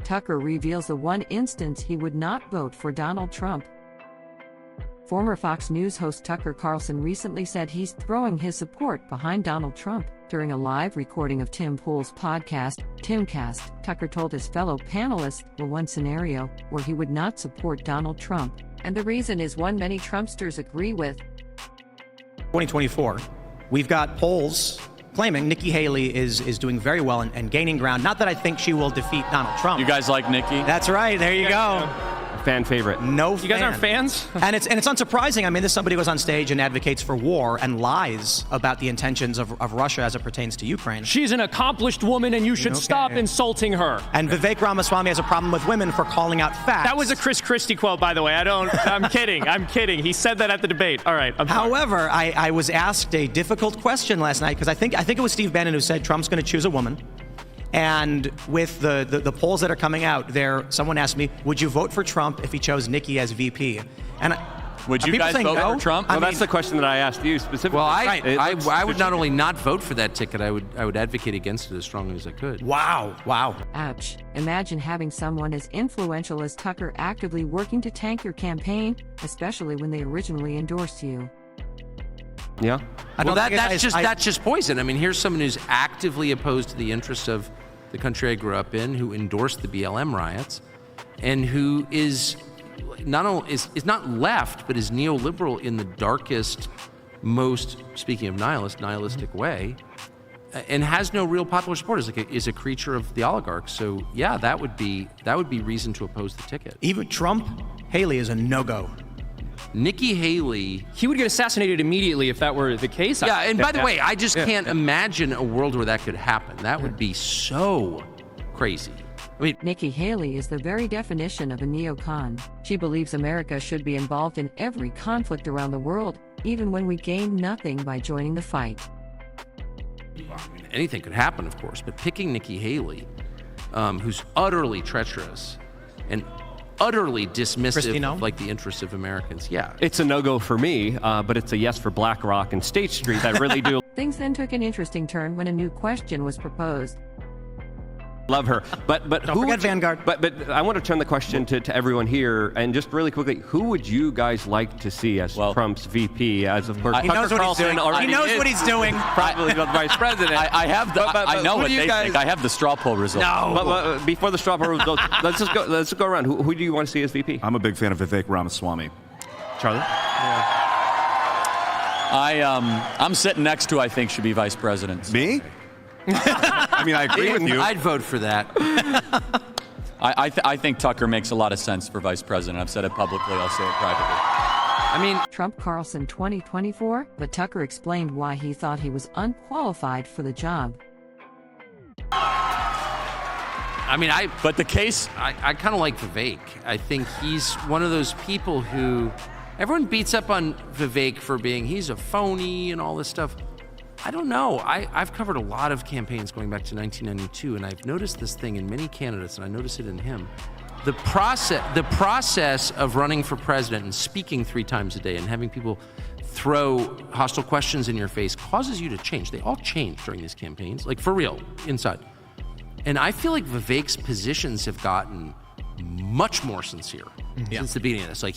Tucker reveals the one instance he would not vote for Donald Trump. Former Fox News host Tucker Carlson recently said he's throwing his support behind Donald Trump. During a live recording of Tim Pool's podcast, Timcast, Tucker told his fellow panelists the one scenario where he would not support Donald Trump, and the reason is one many Trumpsters agree with. 2024, we've got polls claiming Nikki Haley is doing very well and gaining ground. Not that I think she will defeat Donald Trump. You guys like Nikki? That's right. There you go. Fan favorite. No You guys aren't fans? And it's unsurprising. I mean, this is somebody who goes on stage and advocates for war and lies about the intentions of Russia as it pertains to Ukraine. She's an accomplished woman, and you should stop insulting her. And Vivek Ramaswamy has a problem with women for calling out facts. That was a Chris Christie quote, by the way. I'm kidding. I'm kidding. He said that at the debate. All right. However, I was asked a difficult question last night because I think it was Steve Bannon who said Trump's going to choose a woman. And with the polls that are coming out there, someone asked me, would you vote for Trump if he chose Nikki as VP? And would you guys vote for Trump? Well, that's the question that I asked you specifically. Well, I would not only not vote for that ticket, I would advocate against it as strongly as I could. Wow. Ouch. Imagine having someone as influential as Tucker actively working to tank your campaign, especially when they originally endorsed you. Yeah. Well, that's just poison. I mean, here's someone who's actively opposed to the interests of the country I grew up in, who endorsed the BLM riots, and who is not only is not left, but is neoliberal in the darkest, most, speaking of nihilistic way, and has no real popular support. Is a creature of the oligarchs. So yeah, that would be reason to oppose the ticket. Even Trump, Haley is a no-go. Nikki Haley... He would get assassinated immediately if that were the case. Yeah, and by the way, I just can't imagine a world where that could happen. That would be so crazy. I mean, Nikki Haley is the very definition of a neocon. She believes America should be involved in every conflict around the world, even when we gain nothing by joining the fight. Anything could happen, of course, but picking Nikki Haley, who's utterly treacherous and utterly dismissive of like the interests of Americans. Yeah. It's a no-go for me, but it's a yes for BlackRock and State Street. I really do Things then took an interesting turn when a new question was proposed. love her. But Don't forget Vanguard. But I want to turn the question to everyone here, and just really quickly, who would you guys like to see as Trump's VP? As of course, he knows what he's doing. He knows what he's doing. Probably the vice president. I know what they think. I have the straw poll results. No. But before the straw poll results, let's just go around. Who do you want to see as VP? I'm a big fan of Vivek Ramaswamy. Charlie? I'm sitting next to, I think, should be vice president. Me? I mean, I agree with you. I'd vote for that. I think Tucker makes a lot of sense for vice president. I've said it publicly. I'll say it privately. I mean, Trump Carlson 2024, but Tucker explained why he thought he was unqualified for the job. But the case... I kind of like Vivek. I think he's one of those people who... Everyone beats up on Vivek for he's a phony and all this stuff. I don't know. I've covered a lot of campaigns going back to 1992, and I've noticed this thing in many candidates, and I notice it in him. The process of running for president and speaking 3 times a day and having people throw hostile questions in your face causes you to change. They all change during these campaigns, like for real, inside. And I feel like Vivek's positions have gotten much more sincere since the beginning of this. Like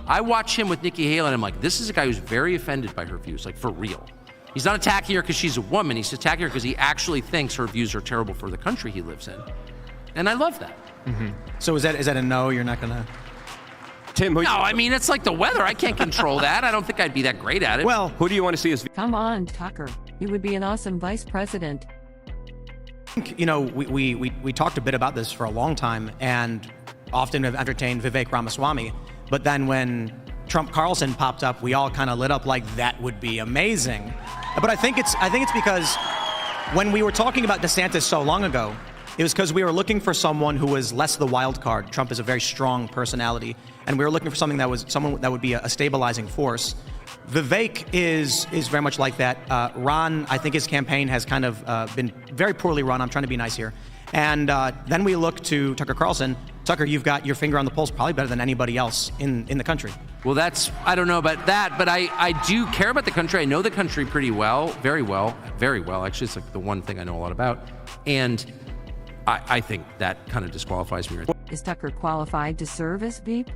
I watch him with Nikki Haley, and I'm like, this is a guy who's very offended by her views, like for real. He's not attacking her because she's a woman. He's attacking her because he actually thinks her views are terrible for the country he lives in. And I love that. Mm-hmm. So is that a no? You're not going to... Tim, it's like the weather. I can't control that. I don't think I'd be that great at it. Well, who do you want to see as... Come on, Tucker. You would be an awesome vice president. You know, we talked a bit about this for a long time and often have entertained Vivek Ramaswamy. But then when Trump Carlson popped up, we all kind of lit up like that would be amazing. But I think it's because when we were talking about DeSantis so long ago, it was because we were looking for someone who was less the wild card. Trump is a very strong personality, and we were looking for someone that would be a stabilizing force. Vivek is very much like that. Ron, I think his campaign has kind of been very poorly run. I'm trying to be nice here. And then we look to Tucker Carlson. Tucker, you've got your finger on the pulse probably better than anybody else in the country. Well, I don't know about that, but I do care about the country. I know the country pretty well, very well. Actually, it's like the one thing I know a lot about. And I think that kind of disqualifies me. Is Tucker qualified to serve as Veep?